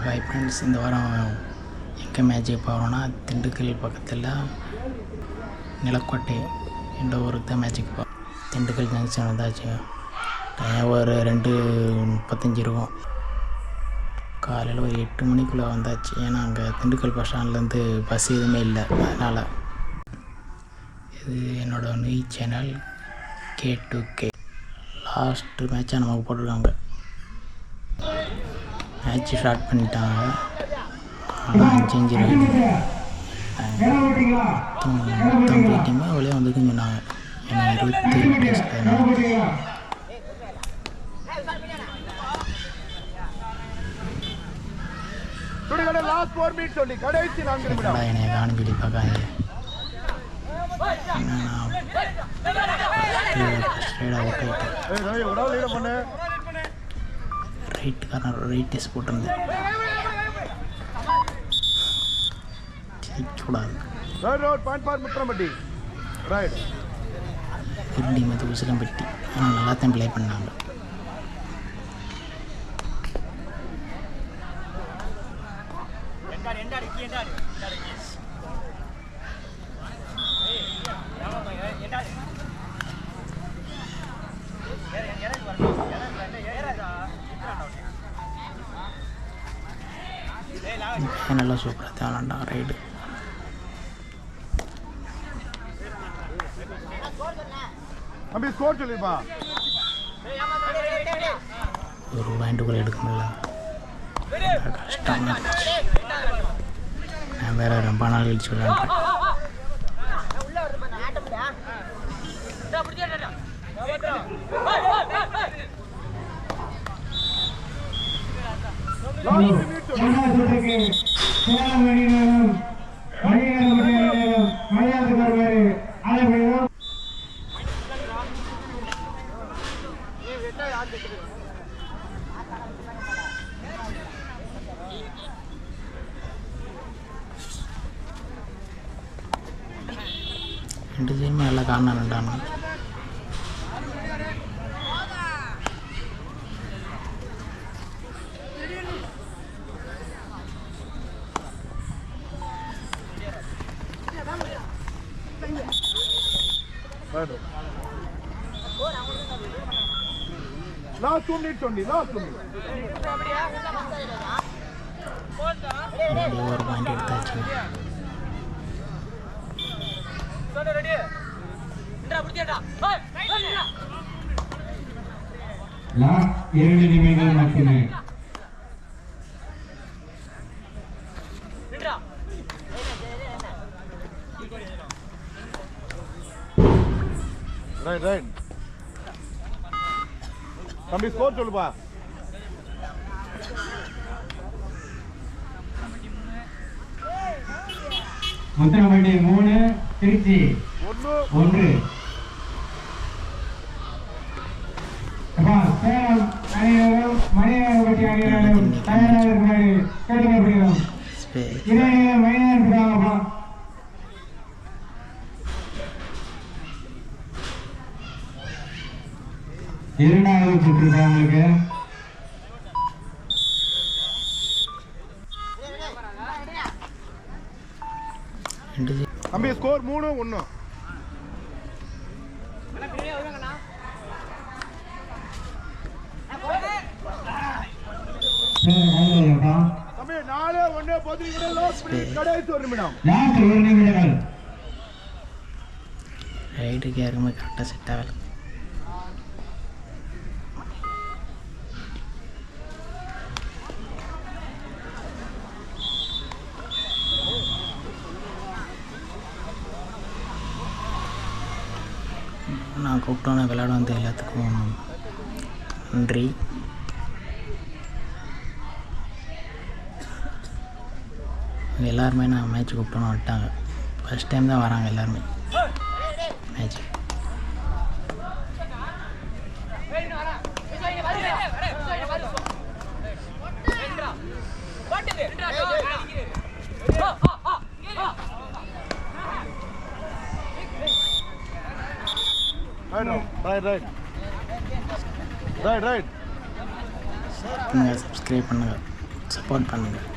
Hi friends, இந்த வாரம் எங்கே மேட்சுக்கு போகிறோன்னா திண்டுக்கல் பக்கத்தில் நிலக்கோட்டை என்ற ஊருக்கு தான் மேட்சுக்கு போகிறோம். திண்டுக்கல் ஜங்ஷன் வந்தாச்சு. ஒரு 2:35 இருக்கும். காலையில் ஒரு 8 மணிக்குள்ளே வந்தாச்சு. ஏன்னா அங்கே திண்டுக்கல் பஸ் ஸ்டாண்ட்லேருந்து பஸ் எதுவுமே இல்லை. அதனால் இது என்னோடய நியூ சேனல் K2K. லாஸ்ட்டு மேட்சாக நமக்கு போட்டிருக்காங்க. மேட்ச் ஸ்டார்ட் பண்ணிட்டாங்க. ஆனால் 5-5 தம்பி டீமாக வெளியே வந்துருக்குன்னு சொன்னாங்க. ஏன்னா 27 டேஸ்ட்டில் என்னை காணும் சொல்லி பார்க்காங்க. ரைட் டெஸ்ட் போட்டிருந்தேன். ஜெயிக்கூடாது. இருண்டி மது உசிலம்பட்டி. ஆனால் நல்லா தான் ப்ளே பண்ணாங்க. நல்லா சூப்பராக தான் விளாண்டாங்க. ரைடு ஒரு பாயிண்ட் கூட எடுக்க முடியல. கஷ்டமாக இருந்துச்சு. நான் வேறு ரொம்ப நாள் கழிச்சு விளையாண்டேன். ரெண்டு சைடுமே நல்லா காணாண்டானா. Last 2 minutes only. Last 2 minutes. ஒரு பாயிண்ட் எடுத்தாச்சு. லாஸ்ட் 2 நிமிடங்கள் மட்டுமே. Right. தம்பி ஸ்கோர் சொல்லுப்பா. முத்தரம்பட்டி 3, திருச்சி 1. சேலம் அணியினரும் மணியம்பட்டி அணியினரும் தயாராக இருக்குமாறு கேட்டுக்கொள்கிறோம். இளைஞர்கள் மைதானம் இருக்காங்கப்பா. இரண்டாவது சுற்று அவங்களுக்கு. தம்பி ஸ்கோர் 3-1. தம்பி 4-1 பொதுவிட லாஸ்ட் கடைசி 1 நிமிடம். லாஸ்ட் 1 நிமிடங்கள். ரைடுக்கு யாருமே கரெக்டாக செட் ஆகலை. நான் கூப்பிட்டோன்னே விளையாட வந்து எல்லாத்துக்கும் நன்றி. எல்லாருமே நான் மேட்ச் கூப்பிட்டோன்னு வந்துட்டாங்க. ஃபஸ்ட் டைம் தான் வராங்க எல்லாருமே மேட்ச். Right. சப்ஸ்கிரைப் பண்ணுங்கள். சப்போர்ட் பண்ணுங்கள்.